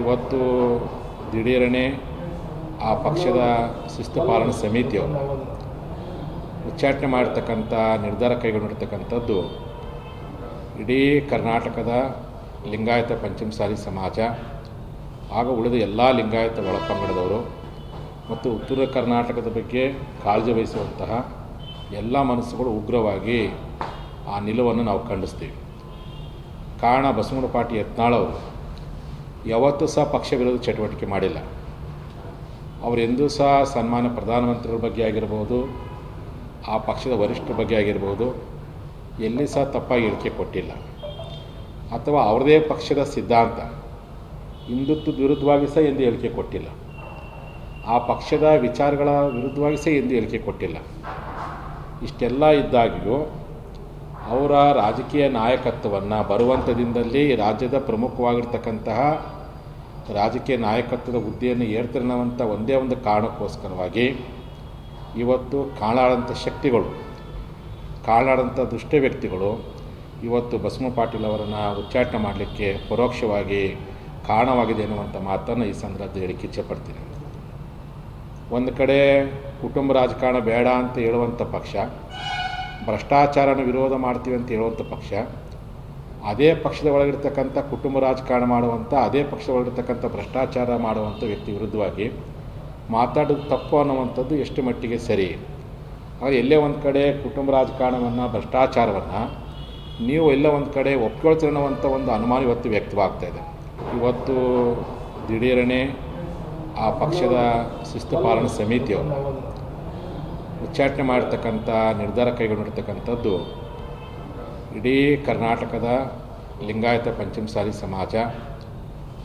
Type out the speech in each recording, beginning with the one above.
ಇವತ್ತು ದಿಢೀರನೇ ಆ ಪಕ್ಷದ ಶಿಸ್ತು ಪಾಲನಾ ಸಮಿತಿಯವರು ಉಚ್ಚಾಟನೆ ಮಾಡಿರ್ತಕ್ಕಂಥ ನಿರ್ಧಾರ ಕೈಗೊಂಡಿರ್ತಕ್ಕಂಥದ್ದು ಇಡೀ ಕರ್ನಾಟಕದ ಲಿಂಗಾಯತ ಪಂಚಮಸಾಲಿ ಸಮಾಜ ಹಾಗೂ ಉಳಿದ ಎಲ್ಲ ಲಿಂಗಾಯತ ಒಳಪಂಗಡದವರು ಮತ್ತು ಉತ್ತರ ಕರ್ನಾಟಕದ ಬಗ್ಗೆ ಕಾಳಜಿ ವಹಿಸುವಂತಹ ಎಲ್ಲ ಮನಸ್ಸುಗಳು ಉಗ್ರವಾಗಿ ಆ ನಿಲುವನ್ನು ನಾವು ಖಂಡಿಸ್ತೀವಿ. ಕಾರಣ ಬಸವನಗುಡಿ ಪಾಟೀಲ್ ಯತ್ನಾಳ್ ಅವರು ಯಾವತ್ತೂ ಸಹ ಪಕ್ಷ ವಿರೋಧ ಚಟುವಟಿಕೆ ಮಾಡಿಲ್ಲ. ಅವರೆಂದೂ ಸಹ ಸನ್ಮಾನ್ಯ ಪ್ರಧಾನಮಂತ್ರಿಗಳ ಬಗ್ಗೆ ಆಗಿರ್ಬೋದು, ಆ ಪಕ್ಷದ ವರಿಷ್ಠರ ಬಗ್ಗೆ ಆಗಿರ್ಬೋದು, ಎಲ್ಲಿ ಸಹ ತಪ್ಪಾಗಿ ಹೇಳಿಕೆ ಕೊಟ್ಟಿಲ್ಲ. ಅಥವಾ ಅವರದೇ ಪಕ್ಷದ ಸಿದ್ಧಾಂತ ಹಿಂದುತ್ವದ ವಿರುದ್ಧವಾಗಿ ಸಹ ಎಂದು ಹೇಳಿಕೆ ಕೊಟ್ಟಿಲ್ಲ. ಆ ಪಕ್ಷದ ವಿಚಾರಗಳ ವಿರುದ್ಧವಾಗಿ ಸಹ ಎಂದು ಹೇಳಿಕೆ ಕೊಟ್ಟಿಲ್ಲ. ಇಷ್ಟೆಲ್ಲ ಇದ್ದಾಗಿಯೂ ಅವರ ರಾಜಕೀಯ ನಾಯಕತ್ವವನ್ನು ಬರುವಂಥ ದಿನದಲ್ಲಿ ರಾಜ್ಯದ ಪ್ರಮುಖವಾಗಿರ್ತಕ್ಕಂತಹ ರಾಜಕೀಯ ನಾಯಕತ್ವದ ಹುದ್ದೆಯನ್ನು ಏರ್ತನ್ನೋವಂಥ ಒಂದೇ ಒಂದು ಕಾರಣಕ್ಕೋಸ್ಕರವಾಗಿ ಇವತ್ತು ಕಾಳಾಡಂಥ ಶಕ್ತಿಗಳು, ಕಾಳಾಡಂಥ ದುಷ್ಟ ವ್ಯಕ್ತಿಗಳು ಇವತ್ತು ಬಸವ ಪಾಟೀಲ್ ಅವರನ್ನು ಉಚ್ಚಾಟನೆ ಮಾಡಲಿಕ್ಕೆ ಪರೋಕ್ಷವಾಗಿ ಕಾರಣವಾಗಿದೆ ಅನ್ನುವಂಥ ಮಾತನ್ನು ಈ ಸಂದರ್ಭದಲ್ಲಿ ಹೇಳಿಕ್ಕೆ ಇಚ್ಛೆಪಡ್ತೀನಿ. ಒಂದು ಕಡೆ ಕುಟುಂಬ ರಾಜಕಾರಣ ಬೇಡ ಅಂತ ಹೇಳುವಂಥ ಪಕ್ಷ, ಭ್ರಷ್ಟಾಚಾರನ ವಿರೋಧ ಮಾಡ್ತೀವಿ ಅಂತ ಹೇಳುವಂಥ ಪಕ್ಷ, ಅದೇ ಪಕ್ಷದ ಒಳಗಿರ್ತಕ್ಕಂಥ ಕುಟುಂಬ ರಾಜಕಾರಣ ಮಾಡುವಂಥ, ಅದೇ ಪಕ್ಷದ ಒಳಗಿರ್ತಕ್ಕಂಥ ಭ್ರಷ್ಟಾಚಾರ ಮಾಡುವಂಥ ವ್ಯಕ್ತಿ ವಿರುದ್ಧವಾಗಿ ಮಾತಾಡೋದು ತಪ್ಪು ಅನ್ನುವಂಥದ್ದು ಎಷ್ಟು ಮಟ್ಟಿಗೆ ಸರಿ. ಹಾಗೆ ಎಲ್ಲೇ ಒಂದು ಕಡೆ ಕುಟುಂಬ ರಾಜಕಾರಣವನ್ನು, ಭ್ರಷ್ಟಾಚಾರವನ್ನು ನೀವು ಎಲ್ಲ ಒಂದು ಕಡೆ ಒಪ್ಕೊಳ್ತೀರ ಅನ್ನುವಂಥ ಒಂದು ಅನುಮಾನ ಇವತ್ತು ವ್ಯಕ್ತವಾಗ್ತಾಯಿದೆ. ಇವತ್ತು ದಿಢೀರನೇ ಆ ಪಕ್ಷದ ಶಿಸ್ತು ಪಾಲನಾ ಸಮಿತಿಯವರು ಉಚ್ಚಾಟನೆ ಮಾಡಿರ್ತಕ್ಕಂಥ ನಿರ್ಧಾರ ಕೈಗೊಂಡಿರ್ತಕ್ಕಂಥದ್ದು ಇಡೀ ಕರ್ನಾಟಕದ ಲಿಂಗಾಯತ ಪಂಚಮಸಾಲಿ ಸಮಾಜ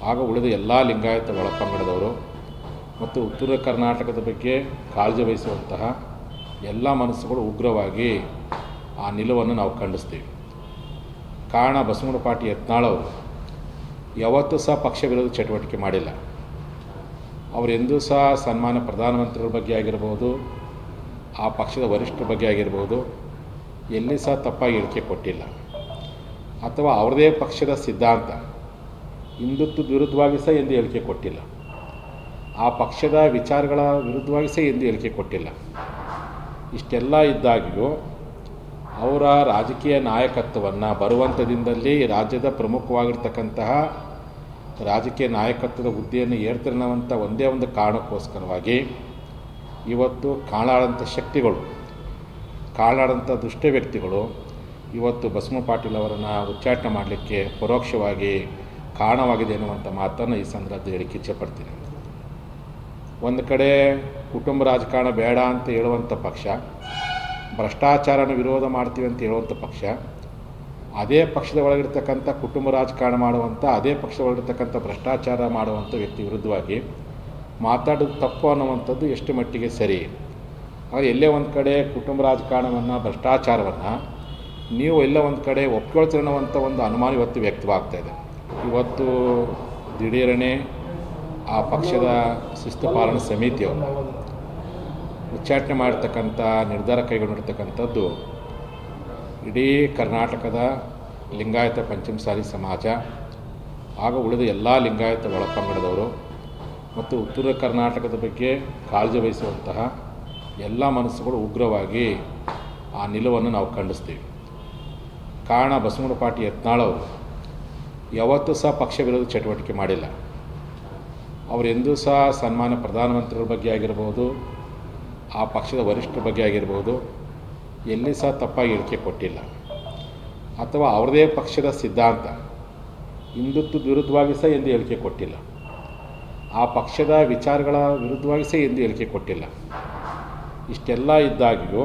ಹಾಗೂ ಉಳಿದ ಎಲ್ಲ ಲಿಂಗಾಯತ ಒಳಪಂಗಡದವರು ಮತ್ತು ಉತ್ತರ ಕರ್ನಾಟಕದ ಬಗ್ಗೆ ಕಾಳಜಿ ವಹಿಸುವಂತಹ ಎಲ್ಲ ಮನಸ್ಸುಗಳು ಉಗ್ರವಾಗಿ ಆ ನಿಲುವನ್ನು ನಾವು ಖಂಡಿಸ್ತೀವಿ. ಕಾರಣ ಬಸವನಗುಡಿ ಪಾಟೀಲ್ ಯತ್ನಾಳ್ ಅವರು ಯಾವತ್ತೂ ಸಹ ಪಕ್ಷ ವಿರೋಧ ಚಟುವಟಿಕೆ ಮಾಡಿಲ್ಲ. ಅವರೆಂದೂ ಸಹ ಸನ್ಮಾನ್ಯ ಪ್ರಧಾನಮಂತ್ರಿಗಳ ಬಗ್ಗೆ ಆಗಿರ್ಬೋದು, ಆ ಪಕ್ಷದ ವರಿಷ್ಠರ ಬಗ್ಗೆ ಆಗಿರ್ಬೋದು, ಎಲ್ಲಿ ಸಹ ತಪ್ಪಾಗಿ ಹೇಳಿಕೆ ಕೊಟ್ಟಿಲ್ಲ. ಅಥವಾ ಅವರದೇ ಪಕ್ಷದ ಸಿದ್ಧಾಂತ ಹಿಂದುತ್ವದ ವಿರುದ್ಧವಾಗಿ ಸಹ ಎಂದು ಹೇಳಿಕೆ ಕೊಟ್ಟಿಲ್ಲ. ಆ ಪಕ್ಷದ ವಿಚಾರಗಳ ವಿರುದ್ಧವಾಗಿ ಸಹ ಎಂದು ಹೇಳಿಕೆ ಕೊಟ್ಟಿಲ್ಲ. ಇಷ್ಟೆಲ್ಲ ಇದ್ದಾಗಿಯೂ ಅವರ ರಾಜಕೀಯ ನಾಯಕತ್ವವನ್ನು ಬರುವಂಥ ದಿನದಲ್ಲಿ ರಾಜ್ಯದ ಪ್ರಮುಖವಾಗಿರ್ತಕ್ಕಂತಹ ರಾಜಕೀಯ ನಾಯಕತ್ವದ ಹುದ್ದೆಯನ್ನು ಏರ್ತನ್ನೋವಂಥ ಒಂದೇ ಒಂದು ಕಾರಣಕ್ಕೋಸ್ಕರವಾಗಿ ಇವತ್ತು ಕಾಳಾಡಂಥ ಶಕ್ತಿಗಳು, ಕಾಳಾಡಂಥ ದುಷ್ಟ ವ್ಯಕ್ತಿಗಳು ಇವತ್ತು ಬಸವ ಪಾಟೀಲ್ ಅವರನ್ನು ಉಚ್ಚಾಟನೆ ಮಾಡಲಿಕ್ಕೆ ಪರೋಕ್ಷವಾಗಿ ಕಾರಣವಾಗಿದೆ ಅನ್ನುವಂಥ ಮಾತನ್ನು ಈ ಸಂದರ್ಭದಲ್ಲಿ ಹೇಳಿಕ್ಕೆ ಇಚ್ಛೆಪಡ್ತೀನಿ. ಒಂದು ಕಡೆ ಕುಟುಂಬ ರಾಜಕಾರಣ ಬೇಡ ಅಂತ ಹೇಳುವಂಥ ಪಕ್ಷ, ಭ್ರಷ್ಟಾಚಾರನ ವಿರೋಧ ಮಾಡ್ತೀವಿ ಅಂತ ಹೇಳುವಂಥ ಪಕ್ಷ, ಅದೇ ಪಕ್ಷದ ಒಳಗಿರ್ತಕ್ಕಂಥ ಕುಟುಂಬ ರಾಜಕಾರಣ ಮಾಡುವಂಥ, ಅದೇ ಪಕ್ಷದ ಒಳಗಿರ್ತಕ್ಕಂಥ ಭ್ರಷ್ಟಾಚಾರ ಮಾಡುವಂಥ ವ್ಯಕ್ತಿ ವಿರುದ್ಧವಾಗಿ ಮಾತಾಡೋದು ತಪ್ಪು ಅನ್ನುವಂಥದ್ದು ಎಷ್ಟು ಮಟ್ಟಿಗೆ ಸರಿ. ಹಾಗೆ ಎಲ್ಲೇ ಒಂದು ಕಡೆ ಕುಟುಂಬ ರಾಜಕಾರಣವನ್ನು, ಭ್ರಷ್ಟಾಚಾರವನ್ನು ನೀವು ಎಲ್ಲ ಒಂದು ಕಡೆ ಒಪ್ಕೊಳ್ತೀರ ಅನ್ನುವಂಥ ಒಂದು ಅನುಮಾನ ಇವತ್ತು ವ್ಯಕ್ತವಾಗ್ತಾಯಿದೆ. ಇವತ್ತು ದಿಢೀರನೇ ಆ ಪಕ್ಷದ ಶಿಸ್ತು ಪಾಲನಾ ಸಮಿತಿಯವರು ಉಚ್ಚಾಟನೆ ಮಾಡಿರ್ತಕ್ಕಂಥ ನಿರ್ಧಾರ ಕೈಗೊಂಡಿರ್ತಕ್ಕಂಥದ್ದು ಇಡೀ ಕರ್ನಾಟಕದ ಲಿಂಗಾಯತ ಪಂಚಮಸಾಲಿ ಸಮಾಜ ಹಾಗೂ ಉಳಿದ ಎಲ್ಲ ಲಿಂಗಾಯತ ಒಳಪಂಗಡದವರು ಮತ್ತು ಉತ್ತರ ಕರ್ನಾಟಕದ ಬಗ್ಗೆ ಕಾಳಜಿ ವಹಿಸುವಂತಹ ಎಲ್ಲ ಮನಸ್ಸುಗಳು ಉಗ್ರವಾಗಿ ಆ ನಿಲುವನ್ನು ನಾವು ಖಂಡಿಸ್ತೀವಿ. ಕಾರಣ ಬಸವನಗುಡಿ ಪಾಟೀಲ್ ಯತ್ನಾಳ್ ಅವರು ಯಾವತ್ತೂ ಸಹ ಪಕ್ಷ ವಿರೋಧ ಚಟುವಟಿಕೆ ಮಾಡಿಲ್ಲ. ಅವರೆಂದೂ ಸಹ ಸನ್ಮಾನ್ಯ ಪ್ರಧಾನಮಂತ್ರಿಗಳ ಬಗ್ಗೆ ಆಗಿರ್ಬೋದು, ಆ ಪಕ್ಷದ ವರಿಷ್ಠರ ಬಗ್ಗೆ ಆಗಿರ್ಬೋದು, ಎಲ್ಲಿ ಸಹ ತಪ್ಪಾಗಿ ಹೇಳಿಕೆ ಕೊಟ್ಟಿಲ್ಲ. ಅಥವಾ ಅವರದೇ ಪಕ್ಷದ ಸಿದ್ಧಾಂತ ಹಿಂದುತ್ವದ ವಿರುದ್ಧವಾಗಿ ಸಹ ಎಂದು ಹೇಳಿಕೆ ಕೊಟ್ಟಿಲ್ಲ. ಆ ಪಕ್ಷದ ವಿಚಾರಗಳ ವಿರುದ್ಧವಾಗಿ ಸಹ ಎಂದು ಹೇಳಿಕೆ ಕೊಟ್ಟಿಲ್ಲ. ಇಷ್ಟೆಲ್ಲ ಇದ್ದಾಗಿಯೂ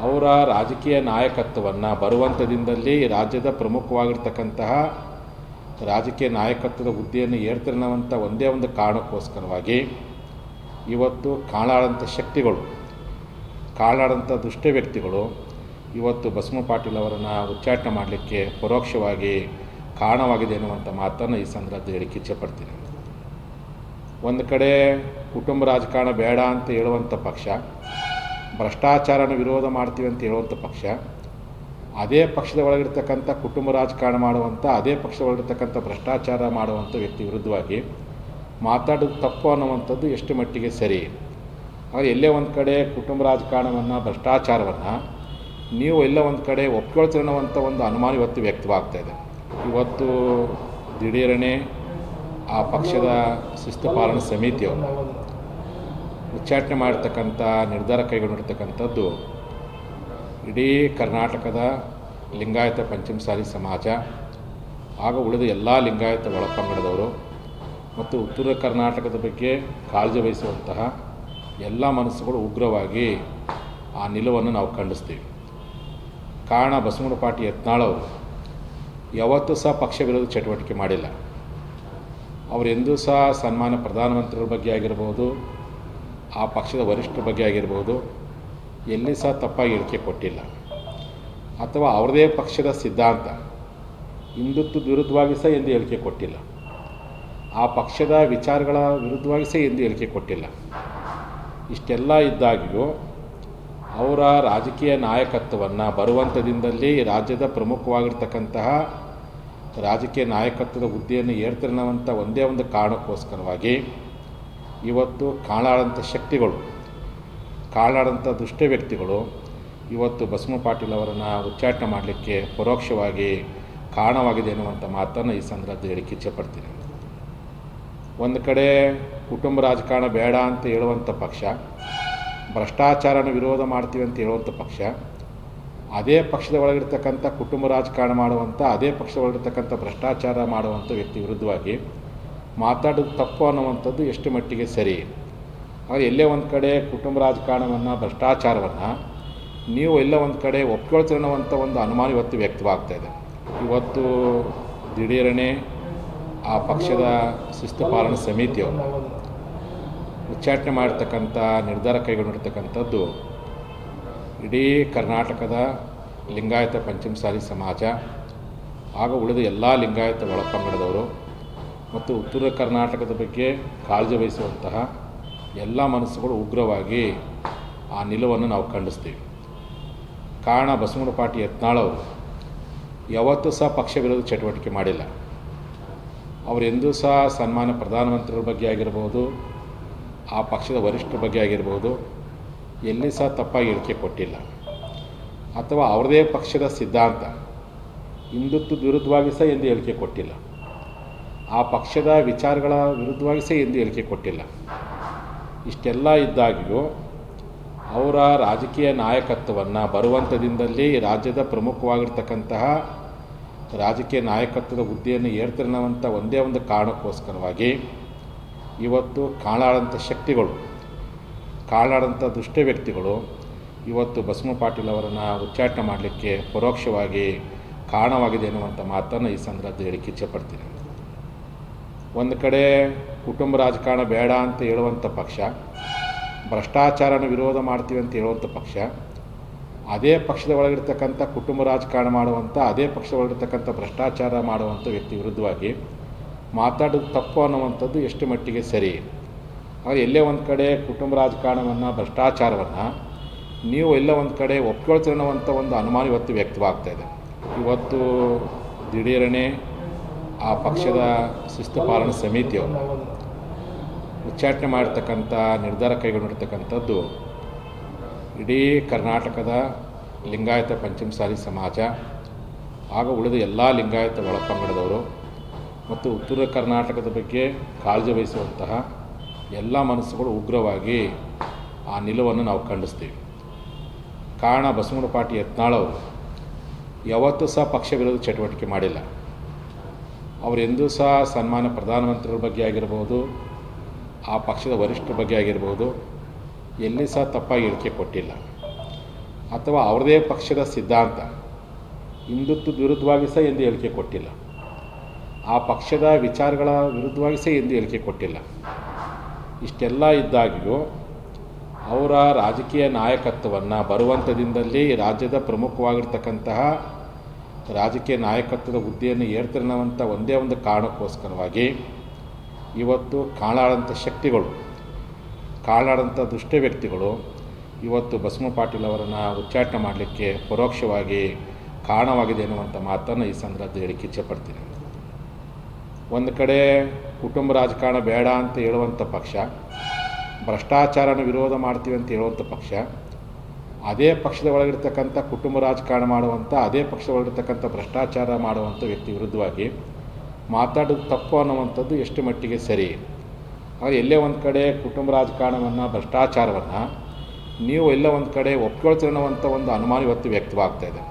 ಅವರ ರಾಜಕೀಯ ನಾಯಕತ್ವವನ್ನು ಬರುವಂಥ ದಿನದಲ್ಲಿ ರಾಜ್ಯದ ಪ್ರಮುಖವಾಗಿರ್ತಕ್ಕಂತಹ ರಾಜಕೀಯ ನಾಯಕತ್ವದ ಹುದ್ದೆಯನ್ನು ಏರ್ತನ್ನೋವಂಥ ಒಂದೇ ಒಂದು ಕಾರಣಕ್ಕೋಸ್ಕರವಾಗಿ ಇವತ್ತು ಕಾಳಾಡಂಥ ಶಕ್ತಿಗಳು, ಕಾಳಾಡಂಥ ದುಷ್ಟ ವ್ಯಕ್ತಿಗಳು ಇವತ್ತು ಬಸವ ಪಾಟೀಲ್ ಅವರನ್ನು ಉಚ್ಚಾಟನೆ ಮಾಡಲಿಕ್ಕೆ ಪರೋಕ್ಷವಾಗಿ ಕಾರಣವಾಗಿದೆ ಅನ್ನುವಂಥ ಮಾತನ್ನು ಈ ಸಂದರ್ಭದಲ್ಲಿ ಹೇಳಿಕ್ಕೆ ಇಚ್ಛೆಪಡ್ತೀನಿ. ಒಂದು ಕಡೆ ಕುಟುಂಬ ರಾಜಕಾರಣ ಬೇಡ ಅಂತ ಹೇಳುವಂಥ ಪಕ್ಷ, ಭ್ರಷ್ಟಾಚಾರನ ವಿರೋಧ ಮಾಡ್ತೀವಿ ಅಂತ ಹೇಳುವಂಥ ಪಕ್ಷ, ಅದೇ ಪಕ್ಷದ ಒಳಗಿರ್ತಕ್ಕಂಥ ಕುಟುಂಬ ರಾಜಕಾರಣ ಮಾಡುವಂಥ, ಅದೇ ಪಕ್ಷದ ಒಳಗಿರ್ತಕ್ಕಂಥ ಭ್ರಷ್ಟಾಚಾರ ಮಾಡುವಂಥ ವ್ಯಕ್ತಿ ವಿರುದ್ಧವಾಗಿ ಮಾತಾಡೋದು ತಪ್ಪು ಅನ್ನುವಂಥದ್ದು ಎಷ್ಟು ಮಟ್ಟಿಗೆ ಸರಿ? ಆದರೆ ಎಲ್ಲೇ ಒಂದು ಕಡೆ ಕುಟುಂಬ ರಾಜಕಾರಣವನ್ನು, ಭ್ರಷ್ಟಾಚಾರವನ್ನು ನೀವು ಎಲ್ಲ ಒಂದು ಕಡೆ ಒಪ್ಕೊಳ್ತೀರ ಅನ್ನುವಂಥ ಒಂದು ಅನುಮಾನ ಇವತ್ತು ವ್ಯಕ್ತವಾಗ್ತಾಯಿದೆ. ಇವತ್ತು ದಿಢೀರನೇ ಆ ಪಕ್ಷದ ಶಿಸ್ತು ಪಾಲನಾ ಸಮಿತಿಯವರು ಉಚ್ಚಾಟನೆ ಮಾಡಿರ್ತಕ್ಕಂಥ ನಿರ್ಧಾರ ಕೈಗೊಂಡಿರ್ತಕ್ಕಂಥದ್ದು ಇಡೀ ಕರ್ನಾಟಕದ ಲಿಂಗಾಯತ ಪಂಚಮಸಾಲಿ ಸಮಾಜ ಹಾಗೂ ಉಳಿದ ಎಲ್ಲ ಲಿಂಗಾಯತ ಒಳಪಂಗಡದವರು ಮತ್ತು ಉತ್ತರ ಕರ್ನಾಟಕದ ಬಗ್ಗೆ ಕಾಳಜಿ ವಹಿಸುವಂತಹ ಎಲ್ಲ ಮನಸ್ಸುಗಳು ಉಗ್ರವಾಗಿ ಆ ನಿಲುವನ್ನು ನಾವು ಖಂಡಿಸ್ತೀವಿ. ಕಾರಣ, ಬಸವನ ಪಾಟೀಲ್ ಯತ್ನಾಳ್ ಅವರು ಯಾವತ್ತೂ ಸಹ ಪಕ್ಷ ವಿರೋಧ ಚಟುವಟಿಕೆ ಮಾಡಿಲ್ಲ. ಅವರೆಂದೂ ಸಹ ಸನ್ಮಾನ್ಯ ಪ್ರಧಾನಮಂತ್ರಿಗಳ ಬಗ್ಗೆ ಆಗಿರ್ಬೋದು, ಆ ಪಕ್ಷದ ವರಿಷ್ಠರ ಬಗ್ಗೆ ಆಗಿರ್ಬೋದು, ಎಲ್ಲಿ ಸಹ ತಪ್ಪಾಗಿ ಹೇಳಿಕೆ ಕೊಟ್ಟಿಲ್ಲ. ಅಥವಾ ಅವ್ರದೇ ಪಕ್ಷದ ಸಿದ್ಧಾಂತ ಹಿಂದುತ್ವದ ವಿರುದ್ಧವಾಗಿ ಸಹ ಎಂದು ಹೇಳಿಕೆ ಕೊಟ್ಟಿಲ್ಲ. ಆ ಪಕ್ಷದ ವಿಚಾರಗಳ ವಿರುದ್ಧವಾಗಿ ಸಹ ಎಂದು ಹೇಳಿಕೆ ಕೊಟ್ಟಿಲ್ಲ. ಇಷ್ಟೆಲ್ಲ ಇದ್ದಾಗಿಯೂ ಅವರ ರಾಜಕೀಯ ನಾಯಕತ್ವವನ್ನು ಬರುವಂಥ ದಿನದಲ್ಲಿ ರಾಜ್ಯದ ಪ್ರಮುಖವಾಗಿರ್ತಕ್ಕಂತಹ ರಾಜಕೀಯ ನಾಯಕತ್ವದ ಹುದ್ದೆಯನ್ನು ಏರ್ತಿರೋವಂಥ ಒಂದೇ ಒಂದು ಕಾರಣಕ್ಕೋಸ್ಕರವಾಗಿ ಇವತ್ತು ಕಾಳಾಡಂಥ ಶಕ್ತಿಗಳು, ಕಾಳಾಡಂಥ ದುಷ್ಟ ವ್ಯಕ್ತಿಗಳು ಇವತ್ತು ಬಸವ ಪಾಟೀಲ್ ಅವರನ್ನು ಉಚ್ಚಾಟನೆ ಮಾಡಲಿಕ್ಕೆ ಪರೋಕ್ಷವಾಗಿ ಕಾರಣವಾಗಿದೆ ಎನ್ನುವಂಥ ಮಾತನ್ನು ಈ ಸಂದರ್ಭದಲ್ಲಿ ಹೇಳಿಕ್ಕೆ ಇಚ್ಛೆಪಡ್ತೀನಿ. ಒಂದು ಕಡೆ ಕುಟುಂಬ ರಾಜಕಾರಣ ಬೇಡ ಅಂತ ಹೇಳುವಂಥ ಪಕ್ಷ, ಭ್ರಷ್ಟಾಚಾರನ ವಿರೋಧ ಮಾಡ್ತೀವಿ ಅಂತ ಹೇಳುವಂಥ ಪಕ್ಷ, ಅದೇ ಪಕ್ಷದ ಒಳಗಿರ್ತಕ್ಕಂಥ ಕುಟುಂಬ ರಾಜಕಾರಣ ಮಾಡುವಂಥ, ಅದೇ ಪಕ್ಷದ ಒಳಗಿರ್ತಕ್ಕಂಥ ಭ್ರಷ್ಟಾಚಾರ ಮಾಡುವಂಥ ವ್ಯಕ್ತಿ ವಿರುದ್ಧವಾಗಿ ಮಾತಾಡೋದು ತಪ್ಪು ಅನ್ನುವಂಥದ್ದು ಎಷ್ಟು ಮಟ್ಟಿಗೆ ಸರಿ? ಆದರೆ ಎಲ್ಲೇ ಒಂದು ಕಡೆ ಕುಟುಂಬ ರಾಜಕಾರಣವನ್ನು, ಭ್ರಷ್ಟಾಚಾರವನ್ನು ನೀವು ಎಲ್ಲ ಒಂದು ಕಡೆ ಒಪ್ಕೊಳ್ತೀರ ಅನ್ನುವಂಥ ಒಂದು ಅನುಮಾನ ಇವತ್ತು ವ್ಯಕ್ತವಾಗ್ತಾಯಿದೆ. ಇವತ್ತು ದಿಢೀರನೇ ಆ ಪಕ್ಷದ ಶಿಸ್ತು ಪಾಲನಾ ಸಮಿತಿಯವರು ಉಚ್ಚಾಟನೆ ಮಾಡಿರ್ತಕ್ಕಂಥ ನಿರ್ಧಾರ ಕೈಗೊಂಡಿರ್ತಕ್ಕಂಥದ್ದು ಇಡೀ ಕರ್ನಾಟಕದ ಲಿಂಗಾಯತ ಪಂಚಮಸಾಲಿ ಸಮಾಜ ಹಾಗೂ ಉಳಿದ ಎಲ್ಲ ಲಿಂಗಾಯತ ಒಳಪಂಗಡದವರು ಮತ್ತು ಉತ್ತರ ಕರ್ನಾಟಕದ ಬಗ್ಗೆ ಕಾಳಜಿ ವಹಿಸುವಂತಹ ಎಲ್ಲ ಮನಸ್ಸುಗಳು ಉಗ್ರವಾಗಿ ಆ ನಿಲುವನ್ನು ನಾವು ಖಂಡಿಸ್ತೀವಿ. ಕಾರಣ, ಬಸವನ ಪಾಟೀಲ್ ಯತ್ನಾಳ್ ಅವರು ಯಾವತ್ತೂ ಸಹ ಪಕ್ಷ ವಿರೋಧ ಚಟುವಟಿಕೆ ಮಾಡಿಲ್ಲ. ಅವರೆಂದೂ ಸಹ ಸನ್ಮಾನ್ಯ ಪ್ರಧಾನಮಂತ್ರಿಗಳ ಬಗ್ಗೆ ಆಗಿರ್ಬೋದು, ಆ ಪಕ್ಷದ ವರಿಷ್ಠರ ಬಗ್ಗೆ ಆಗಿರ್ಬೋದು, ಎಲ್ಲಿ ಸಹ ತಪ್ಪಾಗಿ ಹೇಳಿಕೆ ಕೊಟ್ಟಿಲ್ಲ. ಅಥವಾ ಅವ್ರದೇ ಪಕ್ಷದ ಸಿದ್ಧಾಂತ ಹಿಂದುತ್ವದ ವಿರುದ್ಧವಾಗಿ ಸಹ ಎಂದು ಹೇಳಿಕೆ ಕೊಟ್ಟಿಲ್ಲ. ಆ ಪಕ್ಷದ ವಿಚಾರಗಳ ವಿರುದ್ಧವಾಗಿ ಸಹ ಎಂದು ಹೇಳಿಕೆ ಕೊಟ್ಟಿಲ್ಲ. ಇಷ್ಟೆಲ್ಲ ಇದ್ದಾಗಿಯೂ ಅವರ ರಾಜಕೀಯ ನಾಯಕತ್ವವನ್ನು ಬರುವಂಥ ದಿನದಲ್ಲಿ ರಾಜ್ಯದ ಪ್ರಮುಖವಾಗಿರ್ತಕ್ಕಂತಹ ರಾಜಕೀಯ ನಾಯಕತ್ವದ ಹುದ್ದೆಯನ್ನು ಏರ್ತಿರೋವಂಥ ಒಂದೇ ಒಂದು ಕಾರಣಕ್ಕೋಸ್ಕರವಾಗಿ ಇವತ್ತು ಕಾಳಾಡಂಥ ಶಕ್ತಿಗಳು, ಕಾಳಾಡಂಥ ದುಷ್ಟ ವ್ಯಕ್ತಿಗಳು ಇವತ್ತು ಬಸವ ಪಾಟೀಲ್ ಅವರನ್ನು ಉಚ್ಚಾಟನೆ ಮಾಡಲಿಕ್ಕೆ ಪರೋಕ್ಷವಾಗಿ ಕಾರಣವಾಗಿದೆ ಎನ್ನುವಂಥ ಮಾತನ್ನು ಈ ಸಂದರ್ಭದಲ್ಲಿ ಹೇಳಿಕ್ಕೆ ಇಚ್ಛೆಪಡ್ತೀನಿ. ಒಂದು ಕಡೆ ಕುಟುಂಬ ರಾಜಕಾರಣ ಬೇಡ ಅಂತ ಹೇಳುವಂಥ ಪಕ್ಷ, ಭ್ರಷ್ಟಾಚಾರನ ವಿರೋಧ ಮಾಡ್ತೀವಿ ಅಂತ ಹೇಳುವಂಥ ಪಕ್ಷ, ಅದೇ ಪಕ್ಷದ ಒಳಗಿರ್ತಕ್ಕಂಥ ಕುಟುಂಬ ರಾಜಕಾರಣ ಮಾಡುವಂಥ, ಅದೇ ಪಕ್ಷದ ಒಳಗಿರ್ತಕ್ಕಂಥ ಭ್ರಷ್ಟಾಚಾರ ಮಾಡುವಂಥ ವ್ಯಕ್ತಿ ವಿರುದ್ಧವಾಗಿ ಮಾತಾಡೋದು ತಪ್ಪು ಅನ್ನುವಂಥದ್ದು ಎಷ್ಟು ಮಟ್ಟಿಗೆ ಸರಿ? ಆದರೆ ಎಲ್ಲೇ ಒಂದು ಕಡೆ ಕುಟುಂಬ ರಾಜಕಾರಣವನ್ನು, ಭ್ರಷ್ಟಾಚಾರವನ್ನು ನೀವು ಎಲ್ಲ ಒಂದು ಕಡೆ ಒಪ್ಕೊಳ್ತೀರ ಅನ್ನುವಂಥ ಒಂದು ಅನುಮಾನ ಇವತ್ತು ವ್ಯಕ್ತವಾಗ್ತಾಯಿದೆ. ಇವತ್ತು ದಿಢೀರನೇ ಆ ಪಕ್ಷದ ಶಿಸ್ತು ಪಾಲನಾ ಸಮಿತಿಯವರು ಉಚ್ಚಾಟನೆ ಮಾಡಿರ್ತಕ್ಕಂಥ ನಿರ್ಧಾರ ಕೈಗೊಂಡಿರ್ತಕ್ಕಂಥದ್ದು ಇಡೀ ಕರ್ನಾಟಕದ ಲಿಂಗಾಯತ ಪಂಚಮಸಾಲಿ ಸಮಾಜ ಹಾಗೂ ಉಳಿದ ಎಲ್ಲ ಲಿಂಗಾಯತ ಒಳಪಂಗಡದವರು ಮತ್ತು ಉತ್ತರ ಕರ್ನಾಟಕದ ಬಗ್ಗೆ ಕಾಳಜಿ ವಹಿಸುವಂತಹ ಎಲ್ಲ ಮನಸ್ಸುಗಳು ಉಗ್ರವಾಗಿ ಆ ನಿಲುವನ್ನು ನಾವು ಖಂಡಿಸ್ತೀವಿ. ಕಾರಣ, ಬಸವನ ಪಾಟೀಲ್ ಯತ್ನಾಳ್ ಅವರು ಯಾವತ್ತೂ ಸಹ ಪಕ್ಷ ವಿರೋಧ ಚಟುವಟಿಕೆ ಮಾಡಿಲ್ಲ. ಅವರೆಂದೂ ಸಹ ಸನ್ಮಾನ್ಯ ಪ್ರಧಾನಮಂತ್ರಿಗಳ ಬಗ್ಗೆ ಆಗಿರ್ಬೋದು, ಆ ಪಕ್ಷದ ವರಿಷ್ಠರ ಬಗ್ಗೆ ಆಗಿರ್ಬೋದು, ಎಲ್ಲಿ ಸಹ ತಪ್ಪಾಗಿ ಹೇಳಿಕೆ ಕೊಟ್ಟಿಲ್ಲ. ಅಥವಾ ಅವ್ರದೇ ಪಕ್ಷದ ಸಿದ್ಧಾಂತ ಹಿಂದುತ್ವದ ವಿರುದ್ಧವಾಗಿ ಸಹ ಎಂದು ಹೇಳಿಕೆ ಕೊಟ್ಟಿಲ್ಲ. ಆ ಪಕ್ಷದ ವಿಚಾರಗಳ ವಿರುದ್ಧವಾಗಿ ಸಹ ಎಂದು ಹೇಳಿಕೆ ಕೊಟ್ಟಿಲ್ಲ. ಇಷ್ಟೆಲ್ಲ ಇದ್ದಾಗಿಯೂ ಅವರ ರಾಜಕೀಯ ನಾಯಕತ್ವವನ್ನು ಬರುವಂಥ ದಿನದಲ್ಲಿ ರಾಜ್ಯದ ಪ್ರಮುಖವಾಗಿರ್ತಕ್ಕಂತಹ ರಾಜಕೀಯ ನಾಯಕತ್ವದ ಹುದ್ದೆಯನ್ನು ಏರ್ತಿರೋವಂಥ ಒಂದೇ ಒಂದು ಕಾರಣಕ್ಕೋಸ್ಕರವಾಗಿ ಇವತ್ತು ಕಾಳಾಡಂಥ ಶಕ್ತಿಗಳು, ಕಾಳಾಡಂಥ ದುಷ್ಟ ವ್ಯಕ್ತಿಗಳು ಇವತ್ತು ಬಸವ ಪಾಟೀಲ್ ಅವರನ್ನು ಉಚ್ಚಾಟನೆ ಮಾಡಲಿಕ್ಕೆ ಪರೋಕ್ಷವಾಗಿ ಕಾರಣವಾಗಿದೆ ಅನ್ನುವಂಥ ಮಾತನ್ನು ಈ ಸಂದರ್ಭದಲ್ಲಿ ಹೇಳಿಕ್ಕೆ ಇಚ್ಛೆಪಡ್ತೀನಿ. ಒಂದು ಕಡೆ ಕುಟುಂಬ ರಾಜಕಾರಣ ಬೇಡ ಅಂತ ಹೇಳುವಂಥ ಪಕ್ಷ, ಭ್ರಷ್ಟಾಚಾರನ ವಿರೋಧ ಮಾಡ್ತೀವಿ ಅಂತ ಹೇಳುವಂಥ ಪಕ್ಷ, ಅದೇ ಪಕ್ಷದ ಒಳಗಿರ್ತಕ್ಕಂಥ ಕುಟುಂಬ ರಾಜಕಾರಣ ಮಾಡುವಂಥ, ಅದೇ ಪಕ್ಷದ ಒಳಗಿರ್ತಕ್ಕಂಥ ಭ್ರಷ್ಟಾಚಾರ ಮಾಡುವಂಥ ವ್ಯಕ್ತಿ ವಿರುದ್ಧವಾಗಿ ಮಾತಾಡೋದು ತಪ್ಪು ಅನ್ನುವಂಥದ್ದು ಎಷ್ಟು ಮಟ್ಟಿಗೆ ಸರಿ. ಆದರೆ ಎಲ್ಲೇ ಒಂದು ಕಡೆ ಕುಟುಂಬ ರಾಜಕಾರಣವನ್ನು, ಭ್ರಷ್ಟಾಚಾರವನ್ನು ನೀವು ಎಲ್ಲ ಒಂದು ಕಡೆ ಒಪ್ಕೊಳ್ತೀರ ಅನ್ನುವಂಥ ಒಂದು ಅನುಮಾನ ಇವತ್ತು ವ್ಯಕ್ತವಾಗ್ತಾಯಿದೆ.